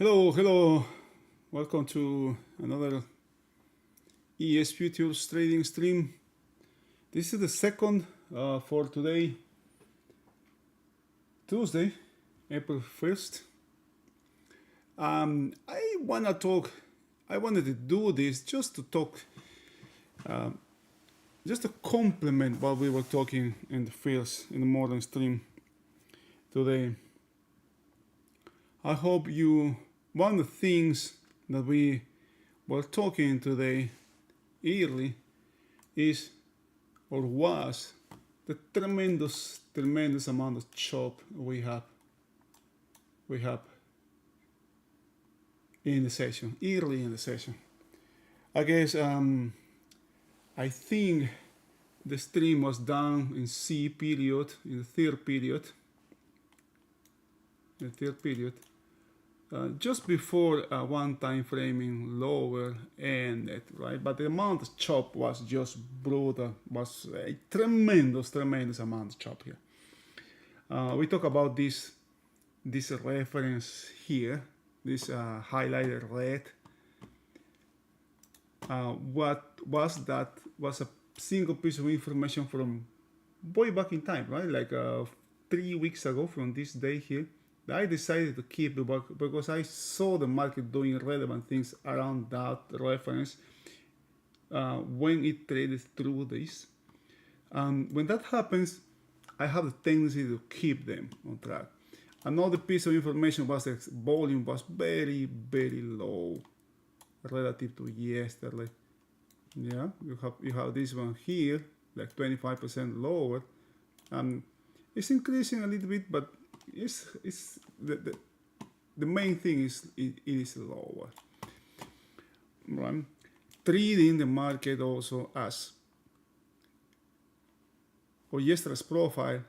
Hello. Welcome to another ES Futures trading stream. This is the second for today, Tuesday, April 1st. I wanted to do this just to talk, just to complement what we were talking in the fields in the morning stream today. I hope one of the things that we were talking today early is or was the tremendous amount of chop we have in the session, early in the session. I guess I think the stream was down in C period, in the third period. Just before one time framing lower ended, right? But the amount of chop was just brutal, was a tremendous amount of chop here. We talk about this reference here, this highlighted red. What was that? Was a single piece of information from way back in time, right? Like 3 weeks ago from this day here. I decided to keep it because I saw the market doing relevant things around that reference when it traded through this. When that happens, I have the tendency to keep them on track. Another piece of information was that volume was very low relative to yesterday. Yeah, you have this one here, like 25% lower. It's increasing a little bit, but it's the main thing is it is lower. Right? Treating the market also as, or yesterday's profile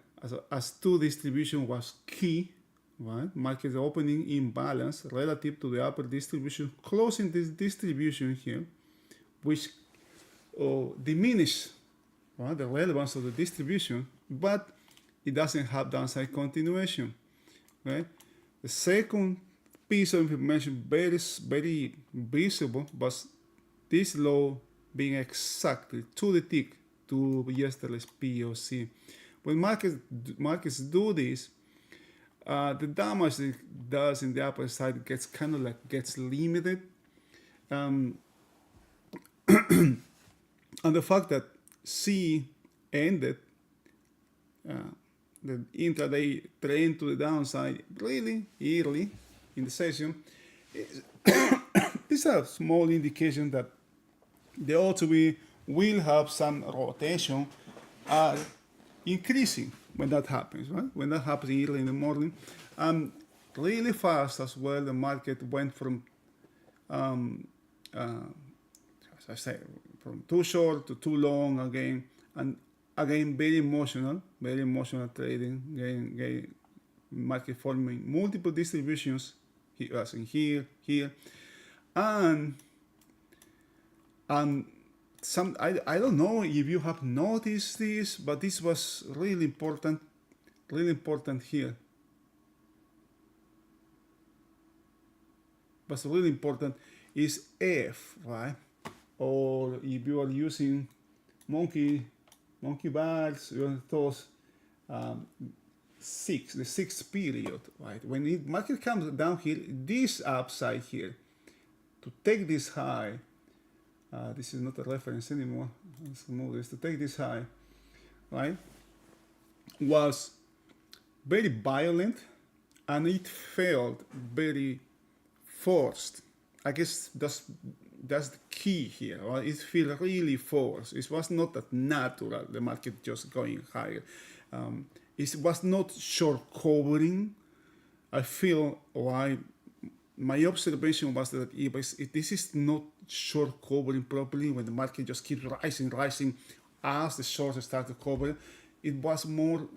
as two distribution was key. Right? Market opening imbalance relative to the upper distribution, closing this distribution here, which diminish, right, the relevance of the distribution, but it doesn't have downside continuation. Right? The second piece of information, very visible, was this low being exactly to the tick to yesterday's POC. When markets do this, the damage it does in the upper side gets kind of like gets limited. And the fact that C ended the intraday trend to the downside really early in the session is a small indication that the OTB will have some rotation increasing when that happens, right? When that happens early in the morning. Really fast as well, the market went from, as I say, from too short to too long again. And again, very emotional trading, market forming multiple distributions, as in here, and some, I don't know if you have noticed this, but this was really important here. What's really important is F, right? Or if you are using monkey bars, those the sixth period, right? When the market comes down here, this upside here, to take this high, this is not a reference anymore. Let's remove this. To take this high, right, was very violent, and it felt very forced. I guess that's the key here, right? It feels really forced. It was not that natural, the market just going higher. It was not short covering. I feel why my observation was that if this is not short covering properly, when the market just keeps rising as the shorts start to cover, it was more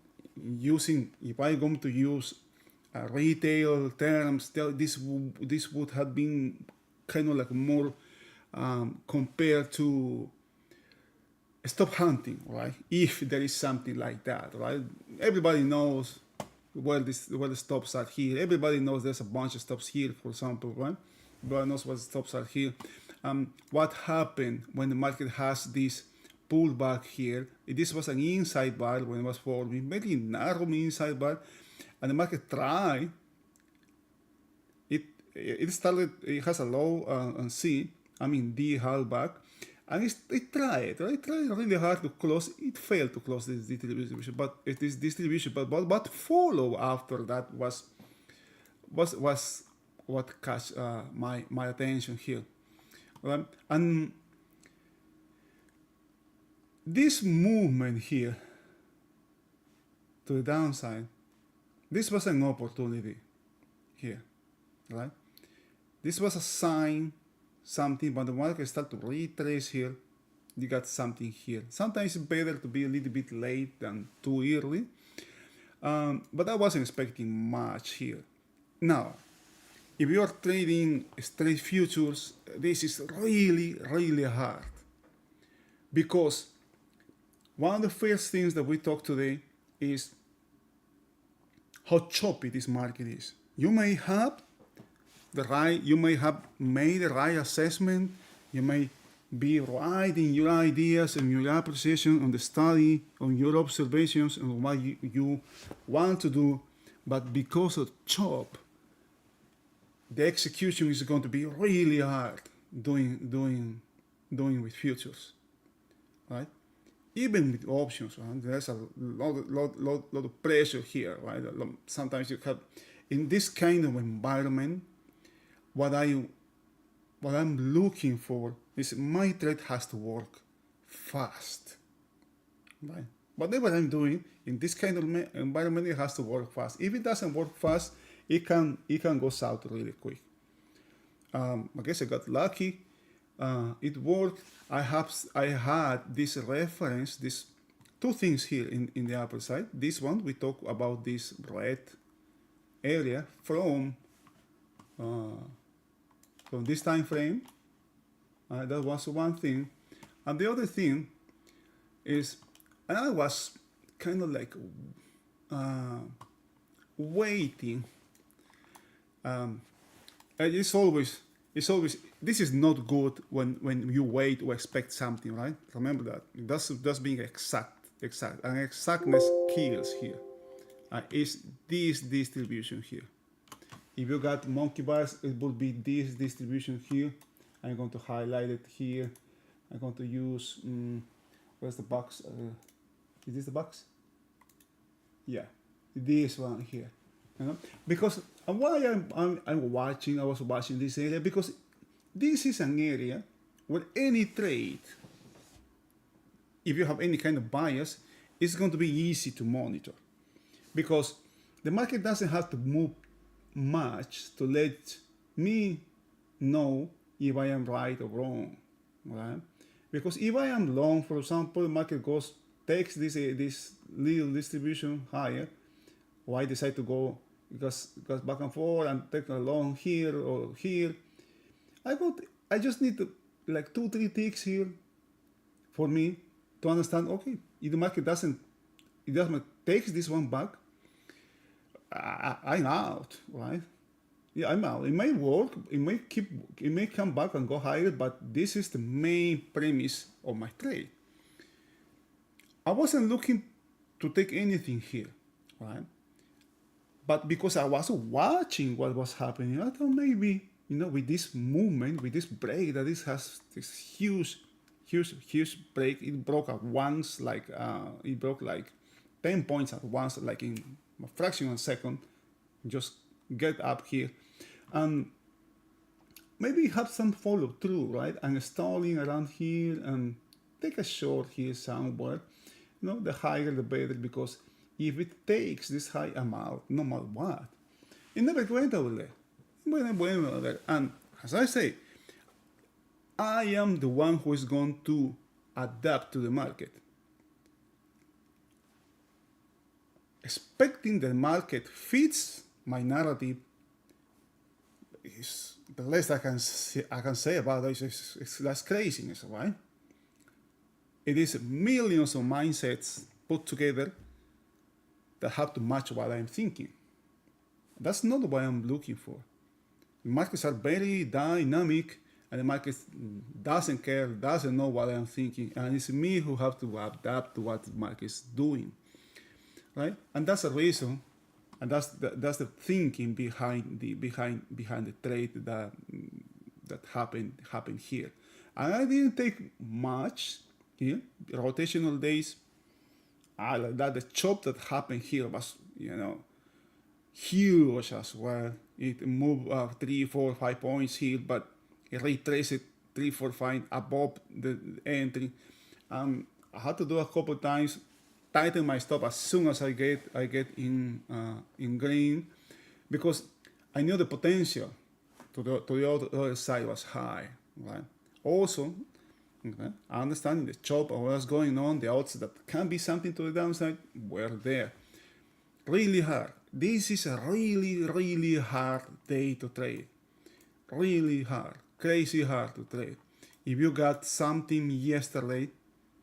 using, if I'm going to use retail terms, this would have been kind of like more compared to stop hunting, right? If there is something like that, right? Everybody knows where the stops are here. Everybody knows there's a bunch of stops here, for example, right? Everybody knows what the stops are here. What happened when the market has this pullback here? This was an inside bar when it was forming, very narrow inside bar, and the market tried. It started. It has a low on C. I mean D halfback, and it tried. Right? It tried really hard to close. It failed to close this distribution, but it is distribution. But what follow after that was what catch my attention here. And this movement here to the downside, this was an opportunity here, right? This was a sign, something, but the market start to retrace here. You got something here. Sometimes it's better to be a little bit late than too early, but I wasn't expecting much here. Now, if you are trading straight futures, this is really, really hard, because one of the first things that we talk today is how choppy this market is. You may have made the right assessment, you may be right in your ideas and your appreciation on the study, on your observations, on what you want to do, but because of chop, the execution is going to be really hard doing with futures, right? Even with options, right? There's a lot of pressure here, right? Sometimes you have, in this kind of environment, what I'm looking for is my trade has to work fast, right? Whatever I'm doing in this kind of environment, it has to work fast. If it doesn't work fast, it can go south really quick. I guess I got lucky. It worked. I had this reference, these two things here in the upper side. This one, we talk about this red area from this time frame. That was one thing. And the other thing is, and I was kind of like waiting. It's always, this is not good when you wait or expect something, right? Remember that. That's being exact. And exactness kills here. Is this distribution here. If you got monkey bars, it would be this distribution here. I'm going to highlight it here. I'm going to use, where's the box? Is this the box? Yeah, this one here. You know? Because why I was watching this area, because this is an area where any trade, if you have any kind of bias, it's going to be easy to monitor, because the market doesn't have to move much to let me know if I am right or wrong, right? Because if I am long, for example, the market takes this little distribution higher, or I decide to go goes back and forth and take a long here or here, I just need to, like 2-3 ticks here for me to understand, okay, if the market doesn't takes this one back, I'm out, right? Yeah, I'm out. It may work, it may come back and go higher, but this is the main premise of my trade. I wasn't looking to take anything here, right? But because I was watching what was happening, I thought maybe, with this movement, with this break, that this has this huge break. It broke at once, it broke like 10 points at once, like in a fraction of a second. Just get up here, and maybe have some follow through, right? And stalling around here and take a short here somewhere. The higher the better, because if it takes this high amount, no matter what, it never went over there. And as I say, I am the one who is going to adapt to the market. Expecting the market fits my narrative is the least I can say about this. That's craziness, right? It is millions of mindsets put together that have to match what I'm thinking. That's not what I'm looking for. Markets are very dynamic, and the market doesn't care, doesn't know what I'm thinking, and it's me who have to adapt to what the market is doing, right? And that's the reason, and that's the thinking behind the trade that happened here. And I didn't take much here. Rotational days, I like that. The chop that happened here was, huge as well. It moved 3, 4, 5 points here, but it retraced it 3, 4, 5 above the entry. I had to do a couple times, tighten my stop as soon as I get in green, because I knew the potential to the other side was high, right? Also, okay, I understand the chop of what's going on, the odds that can be something to the downside were there. Really hard. This is a really hard day to trade. Really hard, crazy hard to trade. If you got something yesterday,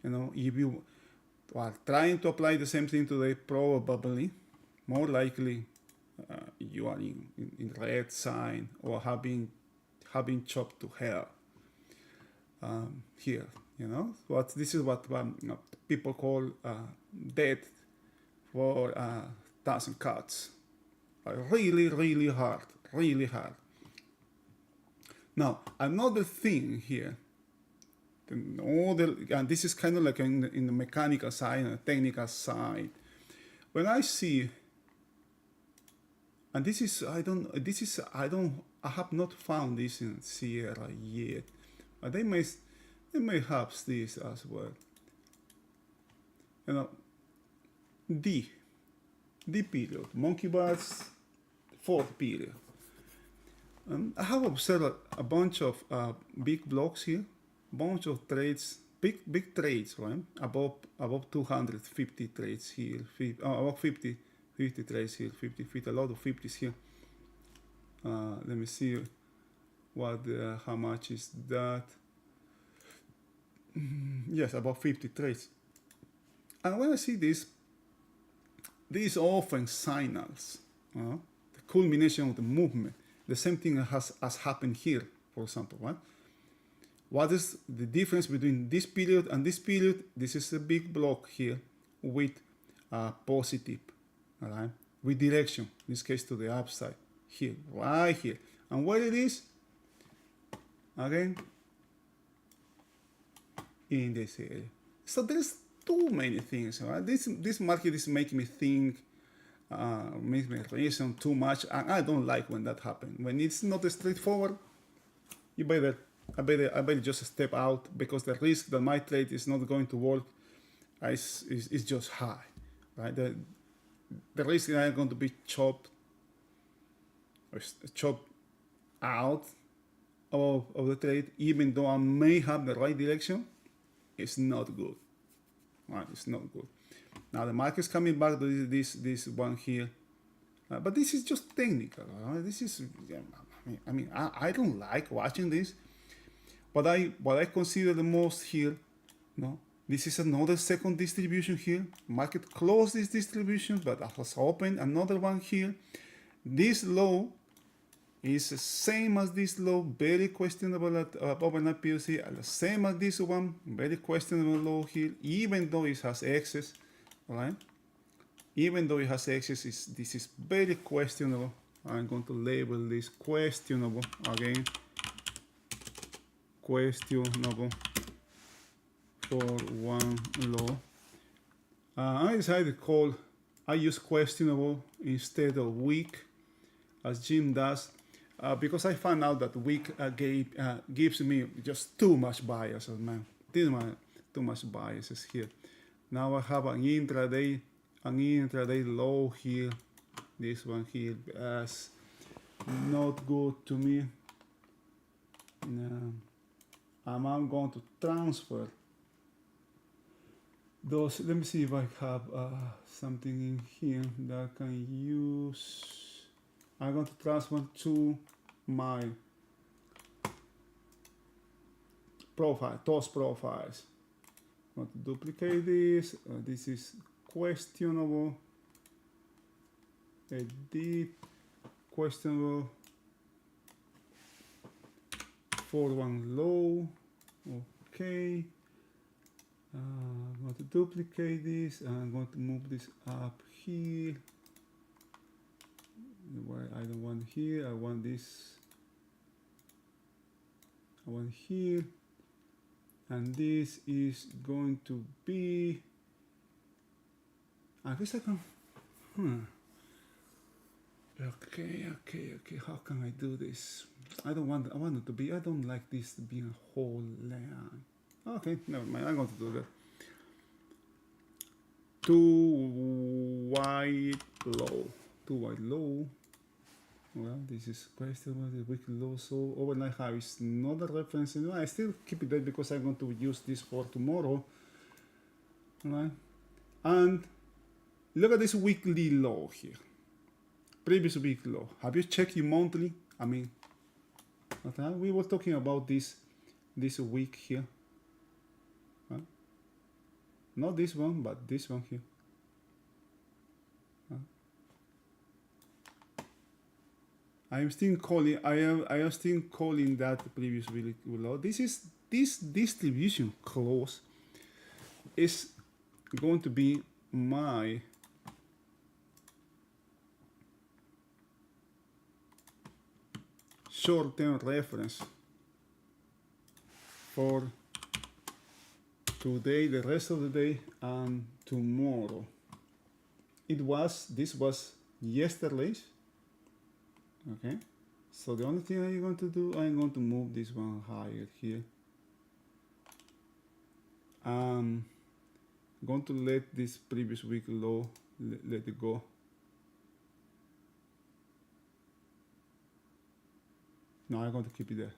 if you are trying to apply the same thing today, probably, more likely, you are in red sign or having chopped to hell. Here, what this is what people call dead for 1,000 cuts. Really hard. Now, another thing here, and this is kind of like in the mechanical side and the technical side. When I see, and I have not found this in Sierra yet, but they may have this as well. D period, monkey bars, 4th period. I have observed a bunch of big blocks here, bunch of trades, big trades, right? Above 250 trades here, about 50 trades here, 50, a lot of 50s here. Let me see how much is that. Yes, about 50 trades. And when I see this, these often signals, the culmination of the movement. The same thing has happened here, for example, right? What is the difference between this period and this period? This is a big block here with positive, all right? With direction, in this case to the upside, here, right here. And where it is? Again, in this area. So there's too many things, right? This market is making me think, makes me reason too much, and I don't like when that happens. When it's not straightforward, I better just step out, because the risk that my trade is not going to work is just high, right? The risk that I'm going to be chopped out of the trade, even though I may have the right direction, it's not good. Right, it's not good. Now the market's coming back to this one here, but this is just technical. Right? This is, I don't like watching this. What I consider the most here, this is another second distribution here. Market closed this distribution, but has opened another one here. This low is the same as this low, very questionable at overnight POC, and the same as this one, very questionable low here, even though it has excess, right? Even though it has excess, this is very questionable. I'm going to label this questionable again. Questionable for one low. I decided I use questionable instead of weak, as Jim does. Because I found out that weak gives me just too much bias, man. Too much biases here. Now I have an intraday low here. This one here is not good to me. I'm going to transfer those. Let me see if I have something in here that I can use. I'm going to transfer to my profile, those profiles. I'm going to duplicate this. This is questionable. edit, questionable, 4-1 low, okay. I'm going to duplicate this, and I'm going to move this up here. Where I don't want here, I want this, I want here, and this is going to be, I guess I can, okay, how can I do this? I want it to be, I don't like this to be a whole line. Okay, never mind, I'm going to do that. Too wide low. Well, this is questionable, the weekly low, so overnight high is not a reference. I still keep it there because I'm going to use this for tomorrow. Right? And look at this weekly low here. Previous weekly low. Have you checked your monthly? I mean, we were talking about this week here. Huh? Not this one, but this one here. I am still calling that previous weekly low. This distribution close is going to be my short-term reference for today, the rest of the day, and tomorrow. This was yesterday's. Okay, so the only thing I'm going to do, I'm going to move this one higher here. I'm going to let this previous week low, let it go. No, I'm going to keep it there.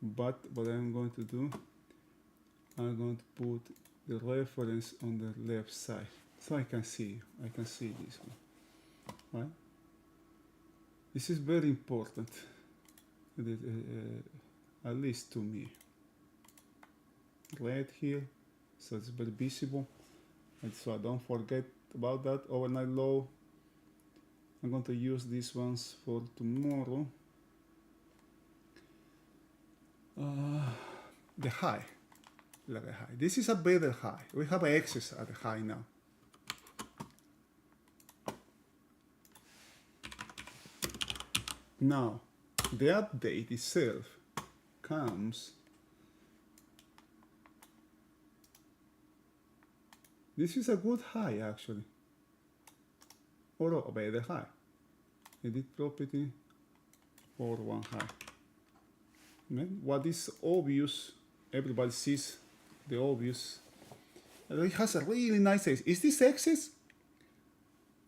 But what I'm going to do, I'm going to put the reference on the left side, so I can see this one, right? This is very important, at least to me. Red here, so it's very visible, and so I don't forget about that. Overnight low, I'm going to use these ones for tomorrow. The high, look at the high. This is a better high. We have an excess at the high now. Now, the update itself comes. This is a good high actually, or a better high. Edit property, or one high. What is obvious, everybody sees the obvious. It has a really nice excess. Is this excess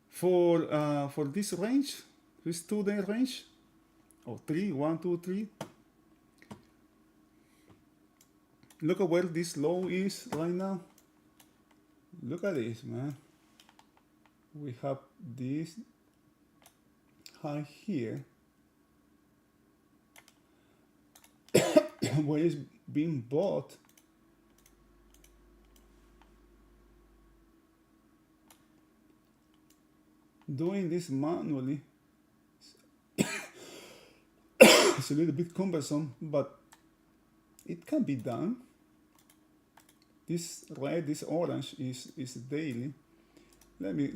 for this range, this 2-day range? Or 3, 1, 2, 3. Look at where this low is right now. Look at this, man. We have this high here, where it's being bought. Doing this manually, it's a little bit cumbersome, but it can be done. This red, this orange is daily. Let me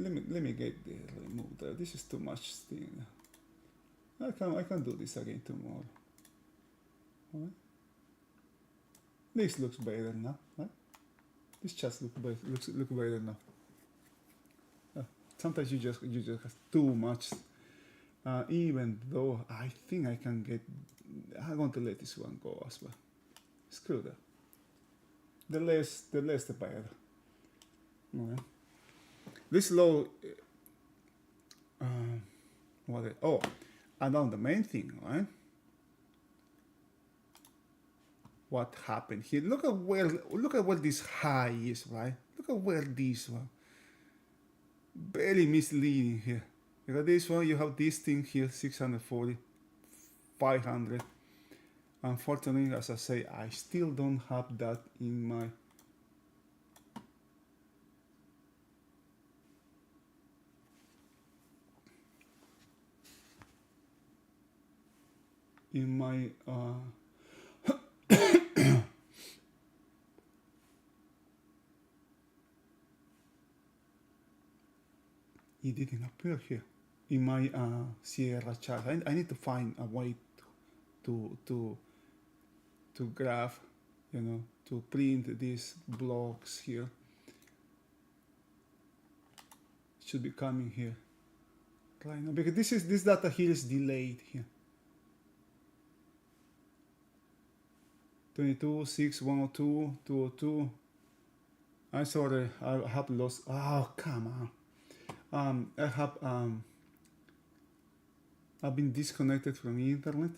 get the remove there. This is too much thing. I can do this again tomorrow. All right. This looks better now, right? This just look better now. Sometimes you just have too much. Even though I think I can get, I'm going to let this one go as well. Screw that. The less the better. Okay. This low. And on the main thing, right? What happened here? Look at where this high is, right? Look at where this one. Very misleading here. You got this one, you have this thing here, 640, 500. Unfortunately, as I say, I still don't have that in my in my it didn't appear here in my Sierra chart. I need to find a way to graph, to print these blocks here. It should be coming here right now because this data here is delayed here. 22, 6, 102, 202. I'm sorry, I have lost. Oh, come on. I've been disconnected from the internet.